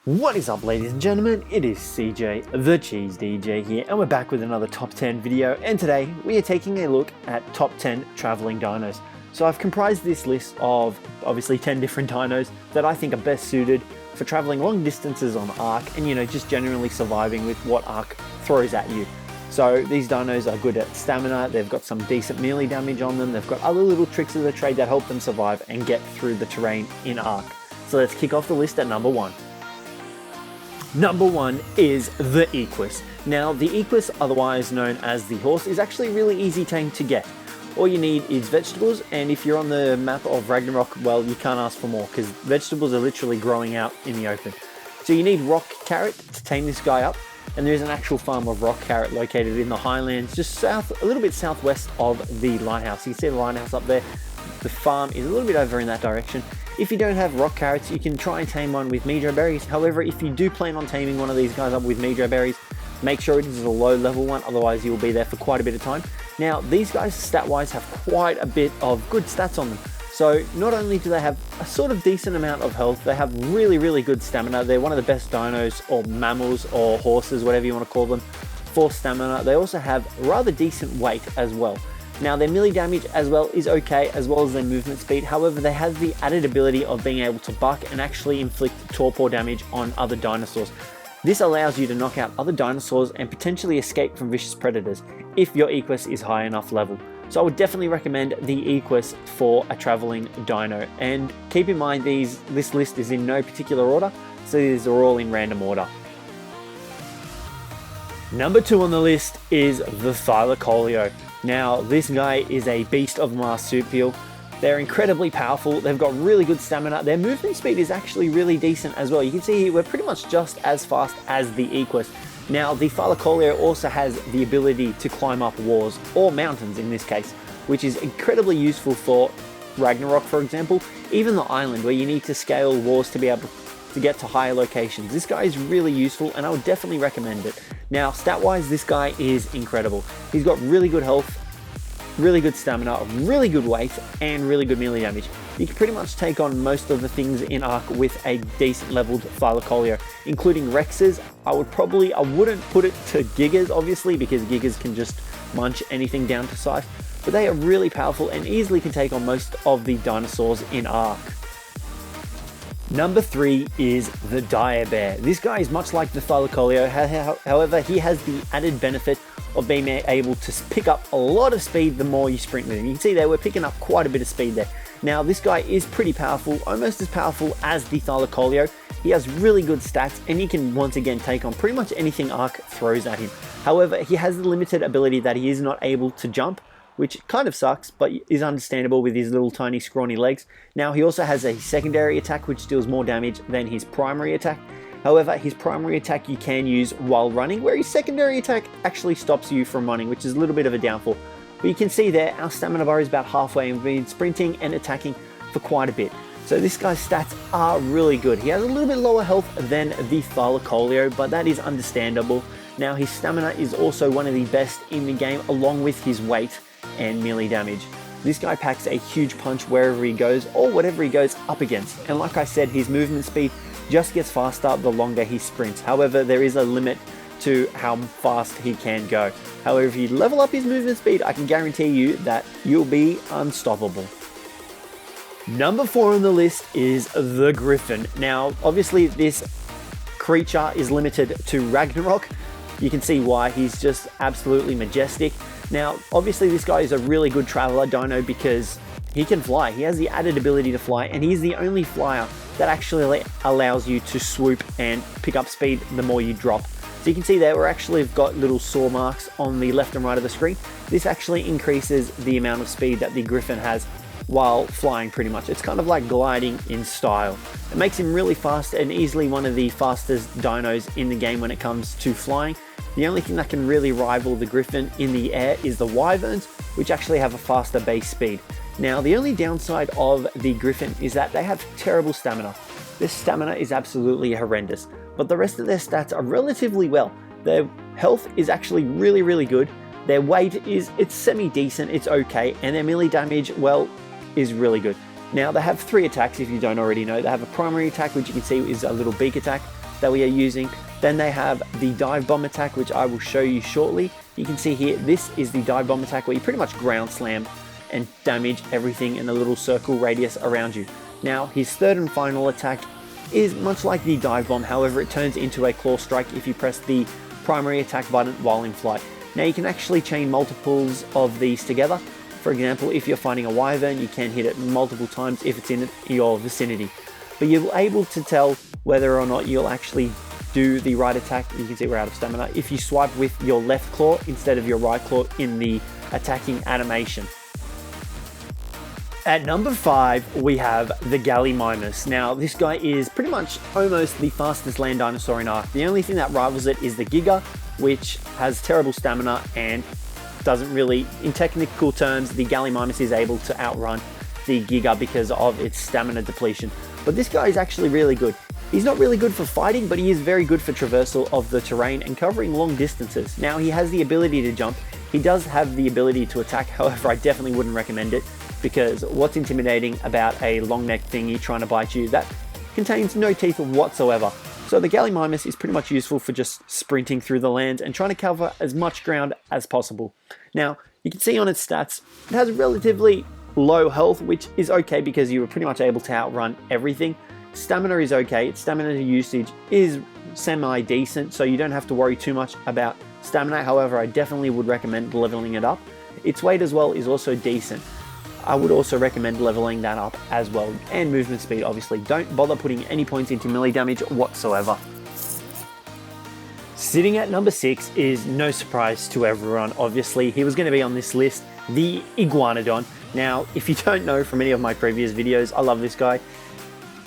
What is up, ladies and gentlemen? It is CJ, the Cheese DJ here, and we're back with another top 10 video, and today we are taking a look at top 10 traveling dinos. So I've comprised this list of obviously 10 different dinos that I think are best suited for traveling long distances on Ark and, just generally surviving with what Ark throws at you. So these dinos are good at stamina, they've got some decent melee damage on them, they've got other little tricks of the trade that help them survive and get through the terrain in Ark. So let's kick off the list at number 1. Number 1 is the Equus. Now, the Equus, otherwise known as the horse, is actually really easy tame to get. All you need is vegetables, and if you're on the map of Ragnarok, well, you can't ask for more, because vegetables are literally growing out in the open. So you need rock carrot to tame this guy up, and there is an actual farm of rock carrot located in the highlands, just south, a little bit southwest of the lighthouse. You can see the lighthouse up there. The farm is a little bit over in that direction. If you don't have rock carrots, you can try and tame one with Medro berries. However, if you do plan on taming one of these guys up with Medro berries, make sure it is a low level one, otherwise you'll be there for quite a bit of time. Now, these guys stat-wise have quite a bit of good stats on them. So not only do they have a sort of decent amount of health, they have really good stamina. They're one of the best dinos or mammals or horses, whatever you want to call them, for stamina. They also have rather decent weight as well. Now, their melee damage as well is okay, as well as their movement speed. However, they have the added ability of being able to buck and actually inflict torpor damage on other dinosaurs. This allows you to knock out other dinosaurs and potentially escape from vicious predators if your Equus is high enough level. So I would definitely recommend the Equus for a traveling dino. And keep in mind, this list is in no particular order, so these are all in random order. Number 2 on the list is the Thylacoleo. Now, this guy is a beast of a marsupial. They're incredibly powerful, they've got really good stamina, their movement speed is actually really decent as well. You can see here we're pretty much just as fast as the Equus. Now, the Thylacoleo also has the ability to climb up walls, or mountains in this case, which is incredibly useful for Ragnarok, for example. Even the island, where you need to scale walls to be able to get to higher locations. This guy is really useful, and I would definitely recommend it. Now, stat-wise, this guy is incredible. He's got really good health, really good stamina, really good weight, and really good melee damage. You can pretty much take on most of the things in Ark with a decent leveled Thylacoleo, including Rexes. I wouldn't put it to Gigas, obviously, because Gigas can just munch anything down to size, but they are really powerful and easily can take on most of the dinosaurs in Ark. Number 3 is the Dire Bear. This guy is much like the Thylacoleo, however, he has the added benefit of being able to pick up a lot of speed the more you sprint with him. You can see there, we're picking up quite a bit of speed there. Now, this guy is pretty powerful, almost as powerful as the Thylacoleo. He has really good stats, and he can once again take on pretty much anything Ark throws at him. However, he has the limited ability that he is not able to jump, which kind of sucks, but is understandable with his little tiny scrawny legs. Now, he also has a secondary attack which deals more damage than his primary attack. However, his primary attack you can use while running, where his secondary attack actually stops you from running, which is a little bit of a downfall. But you can see there, our stamina bar is about halfway, and we've been sprinting and attacking for quite a bit. So this guy's stats are really good. He has a little bit lower health than the Thylacoleo, but that is understandable. Now, his stamina is also one of the best in the game, along with his weight and melee damage. This guy packs a huge punch wherever he goes, or whatever he goes up against. And like I said, his movement speed just gets faster the longer he sprints. However, there is a limit to how fast he can go. However, if you level up his movement speed, I can guarantee you that you'll be unstoppable. Number 4 on the list is the Griffin. Now, obviously this creature is limited to Ragnarok. You can see why. He's just absolutely majestic. Now, obviously this guy is a really good traveler dino because he can fly. He has the added ability to fly, and he's the only flyer that actually allows you to swoop and pick up speed the more you drop. So you can see there, we're actually got little saw marks on the left and right of the screen. This actually increases the amount of speed that the Griffin has while flying pretty much. It's kind of like gliding in style. It makes him really fast and easily one of the fastest dinos in the game when it comes to flying. The only thing that can really rival the Griffin in the air is the Wyverns, which actually have a faster base speed. Now, the only downside of the Griffin is that they have terrible stamina. Their stamina is absolutely horrendous, but the rest of their stats are relatively well. Their health is actually really good. Their weight it's semi-decent, it's okay, and their melee damage, well, is really good. Now, they have 3 attacks if you don't already know. They have a primary attack, which you can see is a little beak attack. that we are using. Then they have the dive bomb attack, which I will show you shortly. You can see here, this is the dive bomb attack where you pretty much ground slam and damage everything in a little circle radius around you. Now, his third and final attack is much like the dive bomb, however it turns into a claw strike if you press the primary attack button while in flight. Now you can actually chain multiples of these together. For example, if you're fighting a wyvern, you can hit it multiple times if it's in your vicinity. But you're able to tell whether or not you'll actually do the right attack. You can see we're out of stamina if you swipe with your left claw instead of your right claw in the attacking animation. At number 5, we have the Gallimimus. Now, this guy is pretty much almost the fastest land dinosaur in Ark. The only thing that rivals it is the Giga, which has terrible stamina and doesn't really, in technical terms, the Gallimimus is able to outrun the Giga because of its stamina depletion. But this guy is actually really good. He's not really good for fighting, but he is very good for traversal of the terrain and covering long distances. Now, he has the ability to jump. He does have the ability to attack, however, I definitely wouldn't recommend it, because what's intimidating about a long neck thingy trying to bite you that contains no teeth whatsoever? So the Gallimimus is pretty much useful for just sprinting through the land and trying to cover as much ground as possible. Now, you can see on its stats, it has relatively low health, which is okay because you were pretty much able to outrun everything. Stamina is okay, its stamina usage is semi-decent, so you don't have to worry too much about stamina. However, I definitely would recommend leveling it up. Its weight as well is also decent. I would also recommend leveling that up as well, and movement speed obviously. Don't bother putting any points into melee damage whatsoever. Sitting at number 6 is no surprise to everyone, obviously. He was going to be on this list, the Iguanodon. Now, if you don't know from any of my previous videos, I love this guy.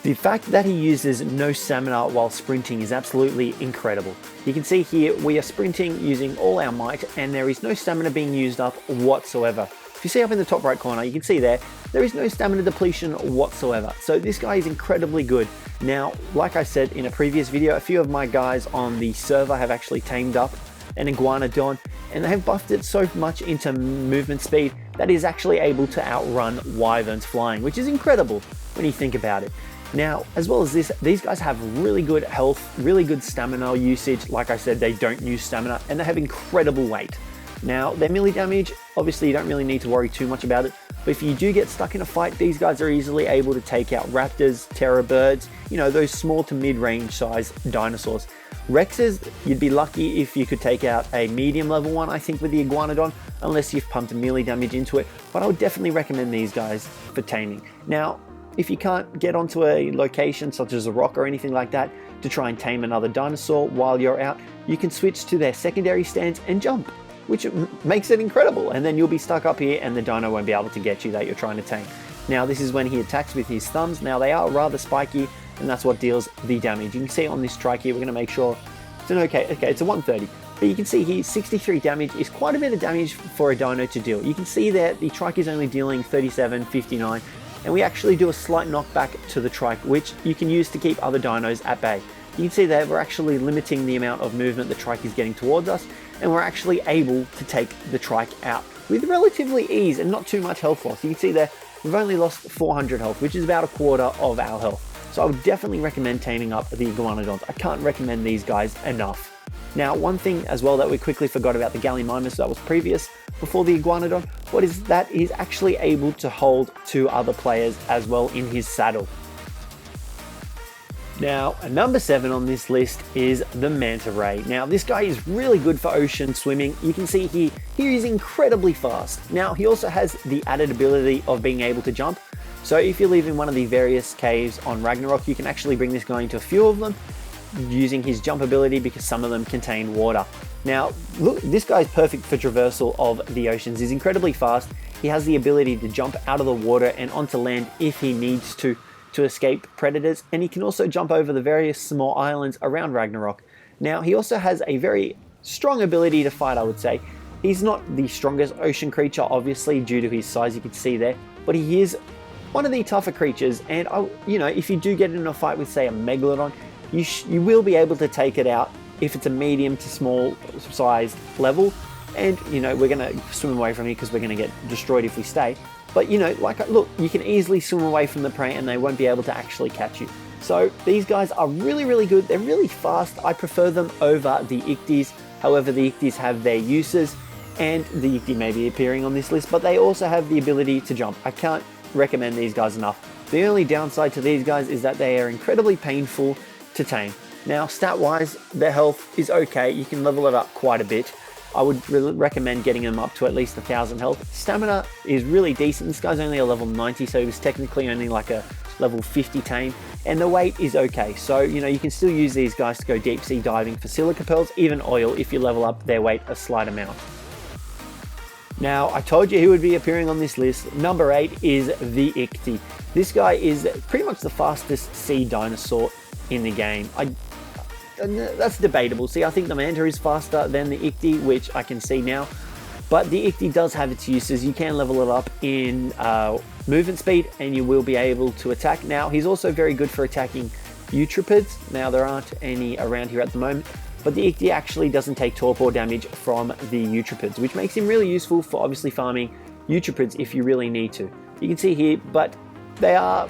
The fact that he uses no stamina while sprinting is absolutely incredible. You can see here we are sprinting using all our might and there is no stamina being used up whatsoever. If you see up in the top right corner, you can see there is no stamina depletion whatsoever. So this guy is incredibly good. Now, like I said in a previous video, a few of my guys on the server have actually tamed up an Iguanodon and they have buffed it so much into movement speed that it is actually able to outrun wyverns flying, which is incredible when you think about it. Now, as well as this, these guys have really good health, really good stamina usage. Like I said, they don't use stamina and they have incredible weight. Now, their melee damage, obviously you don't really need to worry too much about it, but if you do get stuck in a fight, these guys are easily able to take out raptors, terror birds, you know, those small to mid-range size dinosaurs. Rexes, you'd be lucky if you could take out a medium level one, I think, with the Iguanodon, unless you've pumped melee damage into it, but I would definitely recommend these guys for taming. Now, if you can't get onto a location such as a rock or anything like that to try and tame another dinosaur while you're out, you can switch to their secondary stance and jump, which makes it incredible, and then you'll be stuck up here and the dino won't be able to get you that you're trying to tame. Now, this is when he attacks with his thumbs. Now, they are rather spiky, and that's what deals the damage. You can see on this trike here, we're going to make sure it's an okay, it's a 130. But you can see here, 63 damage is quite a bit of damage for a dino to deal. You can see there, the trike is only dealing 37, 59, and we actually do a slight knockback to the trike, which you can use to keep other dinos at bay. You can see there, we're actually limiting the amount of movement the trike is getting towards us, and we're actually able to take the trike out with relatively ease and not too much health loss. You can see there, we've only lost 400 health, which is about a quarter of our health. So I would definitely recommend taming up the Iguanodons. I can't recommend these guys enough. Now, one thing as well that we quickly forgot about the Gallimimus that was previous before the Iguanodon, what is that he's actually able to hold 2 other players as well in his saddle. Now, number 7 on this list is the Manta Ray. Now, this guy is really good for ocean swimming. You can see he is incredibly fast. Now, he also has the added ability of being able to jump. So if you live in one of the various caves on Ragnarok, you can actually bring this guy into a few of them using his jump ability because some of them contain water. Now, look, this guy is perfect for traversal of the oceans. He's incredibly fast. He has the ability to jump out of the water and onto land if he needs to escape predators, and he can also jump over the various small islands around Ragnarok. Now, he also has a very strong ability to fight, I would say. He's not the strongest ocean creature, obviously, due to his size, you can see there, but he is one of the tougher creatures, and you know, if you do get in a fight with, say, a Megalodon, you will be able to take it out if it's a medium to small size level, and you know, we're going to swim away from here because we're going to get destroyed if we stay. But you know, like, look, you can easily swim away from the prey and they won't be able to actually catch you. So these guys are really good. They're really fast. I prefer them over the Ichthy's. However, the Ichthy's have their uses, and the Ichthy may be appearing on this list, but they also have the ability to jump. I can't recommend these guys enough. The only downside to these guys is that they are incredibly painful to tame. Now, stat-wise, their health is okay. You can level it up quite a bit. I would really recommend getting them up to at least 1,000 health. Stamina is really decent. This guy's only a level 90, so he's technically only like a level 50 tame. And the weight is okay. So, you know, you can still use these guys to go deep sea diving for silica pearls, even oil, if you level up their weight a slight amount. Now, I told you he would be appearing on this list. Number 8 is the Ichthy. This guy is pretty much the fastest sea dinosaur in the game. That's debatable. See, I think the Manta is faster than the Ichthy, which I can see now. But the Ichthy does have its uses. You can level it up in movement speed, and you will be able to attack. Now, he's also very good for attacking Eutropids. Now, there aren't any around here at the moment, but the Ichthy actually doesn't take torpor damage from the Eutropids, which makes him really useful for obviously farming Eutropids if you really need to. You can see here, but they are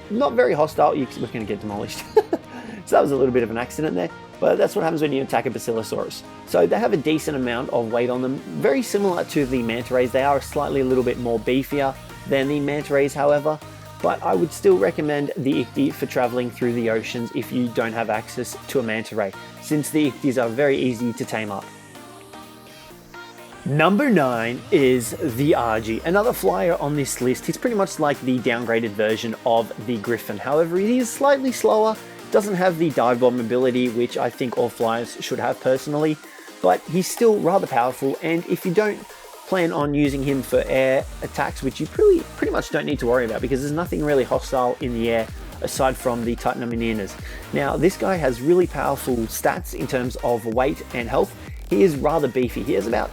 not very hostile. We're going to get demolished. So that was a little bit of an accident there, but that's what happens when you attack a Basilosaurus. So they have a decent amount of weight on them, very similar to the manta rays. They are slightly a little bit more beefier than the manta rays, however, but I would still recommend the Ichthy for traveling through the oceans if you don't have access to a manta ray, since the Ichthys are very easy to tame up. Number 9 is the Argy, another flyer on this list. He's pretty much like the downgraded version of the Griffin. However, he is slightly slower, doesn't have the dive bomb ability, which I think all flyers should have personally, but he's still rather powerful, and if you don't plan on using him for air attacks, which you pretty much don't need to worry about because there's nothing really hostile in the air aside from the Titanomininas. Now, this guy has really powerful stats in terms of weight and health. He is rather beefy. He has about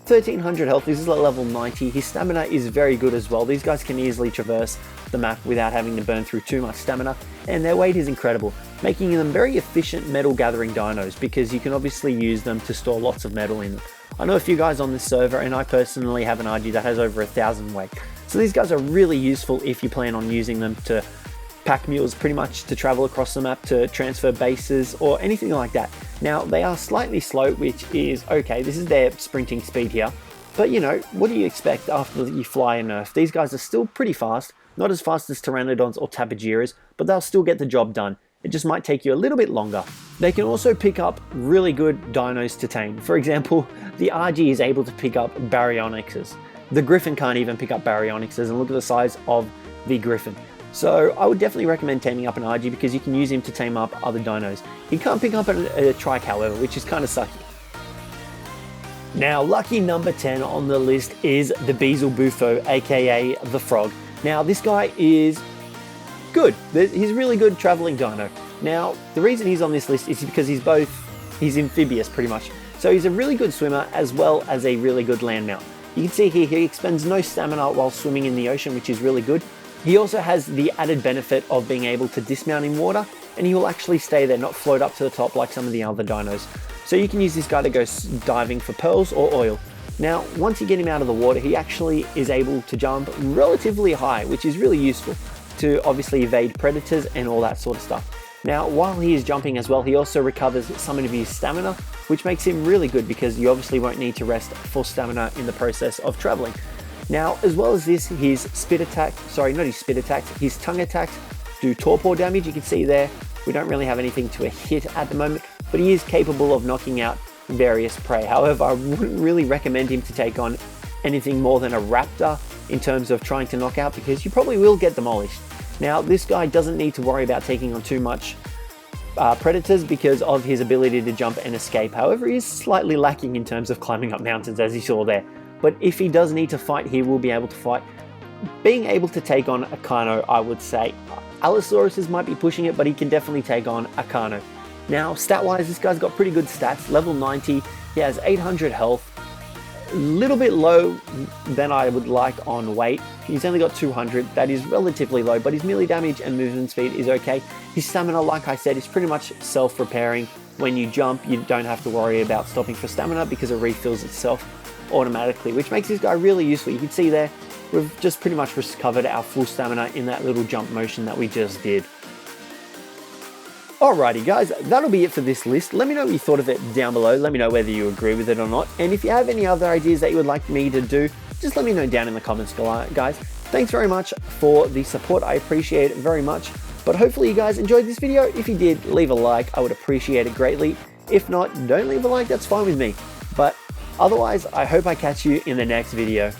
1300 health. This is at level 90. His stamina is very good as well. These guys can easily traverse the map without having to burn through too much stamina, and their weight is incredible, making them very efficient metal gathering dinos because you can obviously use them to store lots of metal in them. I know a few guys on this server, and I personally have an Argy that has over 1,000 weight. So these guys are really useful if you plan on using them to pack mules, pretty much to travel across the map, to transfer bases, or anything like that. Now, they are slightly slow, which is okay. This is their sprinting speed here. But, you know, what do you expect after you fly a nerf? These guys are still pretty fast. Not as fast as Pteranodons or Tabagiras, but they'll still get the job done. It just might take you a little bit longer. They can also pick up really good dinos to tame. For example, the Argy is able to pick up Baryonyxes. The Griffin can't even pick up Baryonyxes, and look at the size of the Griffin. So I would definitely recommend taming up an Argy because you can use him to tame up other dinos. You can't pick up a Trike, however, which is kind of sucky. Now, lucky number 10 on the list is the Beezelbuffo, aka the Frog. Now, this guy is good. He's a really good traveling dino. Now, the reason he's on this list is because he's amphibious pretty much. So he's a really good swimmer as well as a really good land mount. You can see here he expends no stamina while swimming in the ocean, which is really good. He also has the added benefit of being able to dismount in water, and he will actually stay there, not float up to the top like some of the other dinos. So you can use this guy to go diving for pearls or oil. Now, once you get him out of the water, he actually is able to jump relatively high, which is really useful to obviously evade predators and all that sort of stuff. Now, while he is jumping as well, he also recovers some of his stamina, which makes him really good because you obviously won't need to rest full stamina in the process of traveling. Now, as well as this, his his tongue attacks do torpor damage. You can see there, we don't really have anything to hit at the moment, but he is capable of knocking out various prey. However, I wouldn't really recommend him to take on anything more than a raptor in terms of trying to knock out because you probably will get demolished. Now, this guy doesn't need to worry about taking on too much predators because of his ability to jump and escape. However, he is slightly lacking in terms of climbing up mountains, as you saw there. But if he does need to fight, he will be able to fight. Being able to take on a Carno, I would say, Allosauruses might be pushing it, but he can definitely take on a Carno. Now, stat-wise, this guy's got pretty good stats. Level 90, he has 800 health. A little bit low than I would like on weight. He's only got 200. That is relatively low, but his melee damage and movement speed is okay. His stamina, like I said, is pretty much self-repairing. When you jump, you don't have to worry about stopping for stamina because it refills itself automatically, which makes this guy really useful. You can see there, we've just pretty much recovered our full stamina in that little jump motion that we just did. Alrighty guys, that'll be it for this list. Let me know what you thought of it down below. Let me know whether you agree with it or not. And if you have any other ideas that you would like me to do, just let me know down in the comments below, guys. Thanks very much for the support. I appreciate it very much. But hopefully you guys enjoyed this video. If you did, leave a like. I would appreciate it greatly. If not, don't leave a like. That's fine with me. But otherwise, I hope I catch you in the next video.